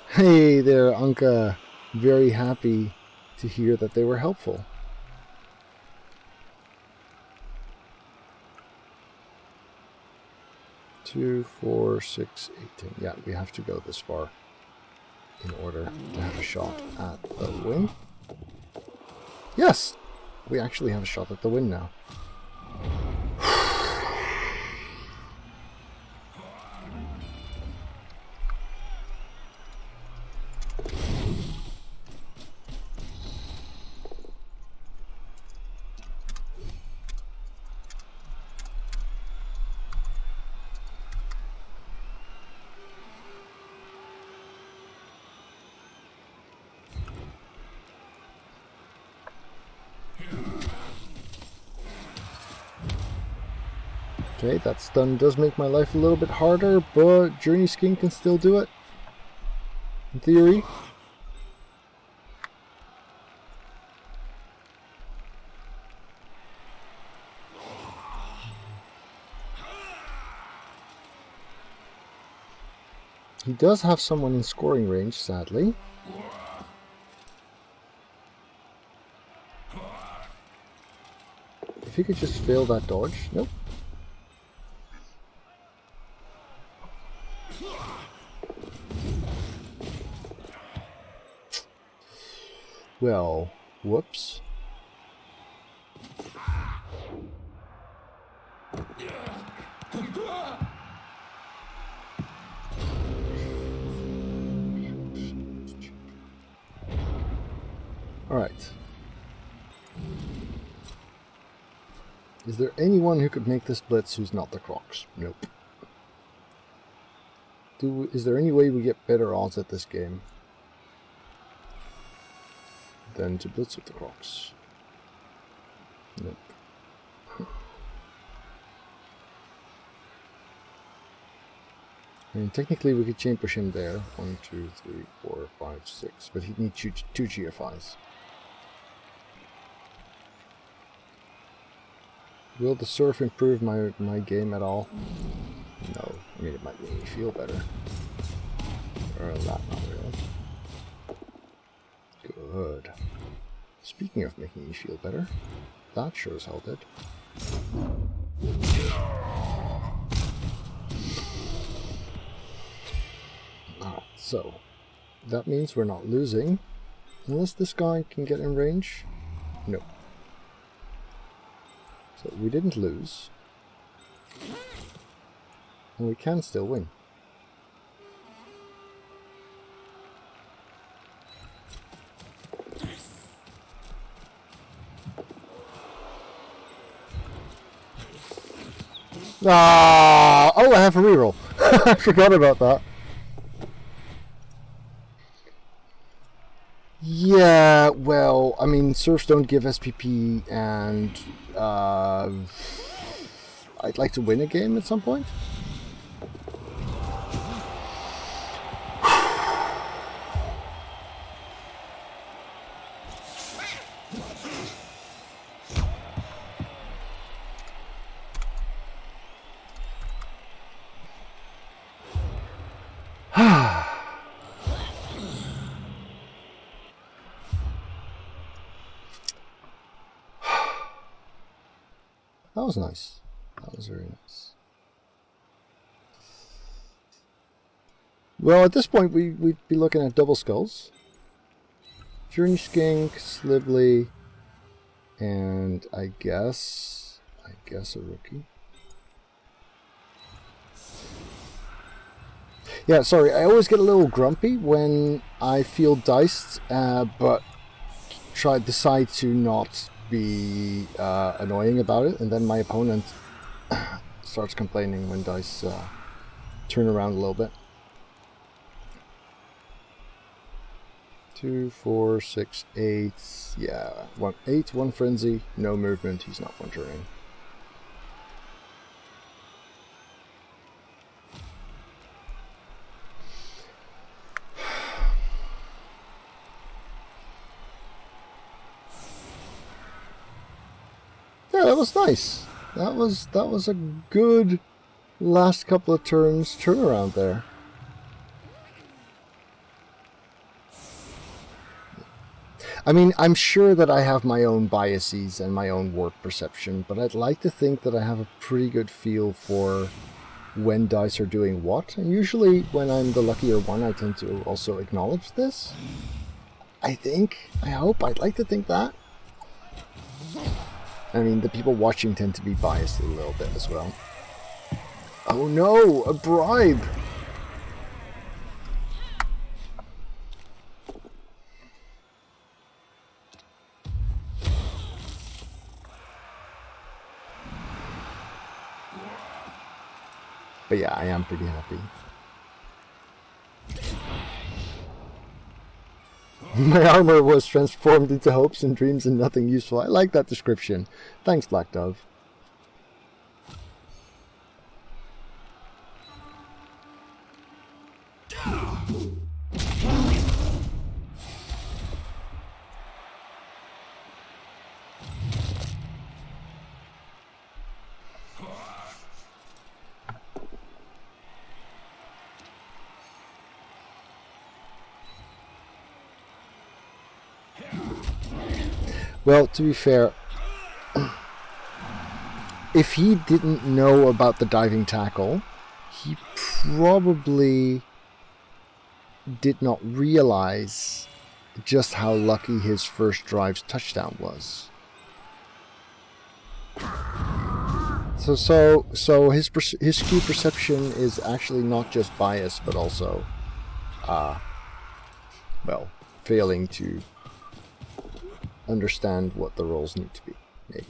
Hey there, Anka. Very happy to hear that they were helpful. Two, 4, 6, 8, 10. Yeah, we have to go this far in order to have a shot at the win. Yes! We actually have a shot at the win now. Okay, that stun does make my life a little bit harder, but Journey Skin can still do it. In theory. He does have someone in scoring range, sadly. If he could just fail that dodge. Nope. Well, whoops. Alright. Is there anyone who could make this blitz who's not the Crocs? Nope. Is there any way we get better odds at this game than to blitz with the Crocs? Nope. I mean, technically we could chain push him there. 1, 2, 3, 4, 5, 6. But he'd need two GFIs. Will the surf improve my game at all? No. I mean, it might make me feel better. Or that, not really. Good. Speaking of making me feel better, that sure as hell did. Alright, so that means we're not losing. Unless this guy can get in range. No. So we didn't lose. And we can still win. Ah! Oh, I have a reroll. I forgot about that. Yeah, well, I mean, surfs don't give SPP, and I'd like to win a game at some point. That was nice. That was very nice. Well, at this point, we'd be looking at double skulls. Journey Skink, Slibley, and I guess a rookie. Yeah, sorry, I always get a little grumpy when I feel diced, but decide to not be annoying about it, and then my opponent starts complaining when dice turn around a little bit. 2, 4, 6, 8. Yeah, 8, 1 frenzy, no movement. He's not wandering. Yeah, that was nice. That was a good last couple of turns turnaround there. I mean, I'm sure that I have my own biases and my own warp perception, but I'd like to think that I have a pretty good feel for when dice are doing what. And usually when I'm the luckier one, I tend to also acknowledge this. I hope, I'd like to think that. I mean, the people watching tend to be biased a little bit as well. Oh no, a bribe! But yeah, I am pretty happy. My armor was transformed into hopes and dreams and nothing useful. I like that description. Thanks, Black Dove. Well, to be fair, if he didn't know about the diving tackle, he probably did not realize just how lucky his first drive's touchdown was. So his skewed perception is actually not just bias, but also, well, failing to understand what the roles need to be, maybe.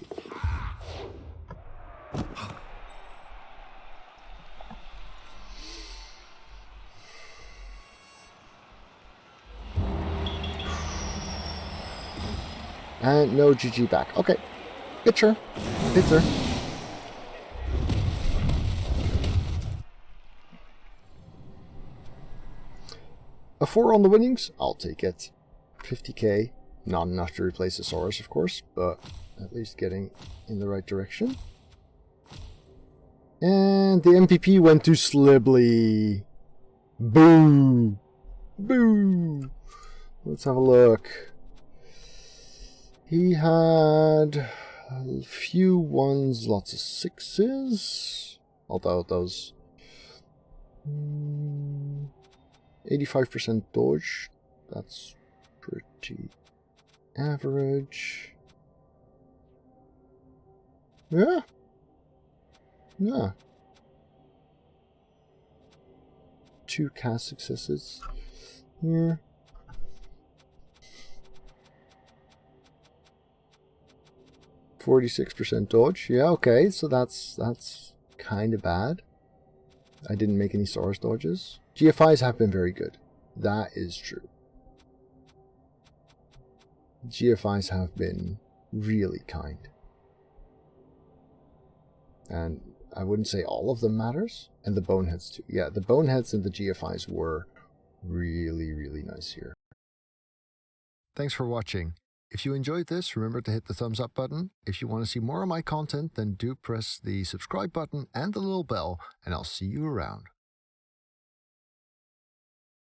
And no GG back. Okay. Pitcher. Pitcher. A 4 on the winnings? I'll take it. 50k. Not enough to replace the Saurus, of course, but at least getting in the right direction. And the MPP went to Slibley. Boo! Boo! Let's have a look. He had a few ones, lots of 6s. Although those 85% dodge, that's pretty average. Yeah. Yeah. 2 cast successes here. %46 dodge. Yeah, okay, so that's kind of bad. I didn't make any Saurus dodges. GFIs have been very good. That is true. GFIs have been really kind. And I wouldn't say all of them matters. And the boneheads too. Yeah, the boneheads and the GFIs were really, really nice here. Thanks for watching. If you enjoyed this, remember to hit the thumbs up button. If you want to see more of my content, then do press the subscribe button and the little bell, and I'll see you around.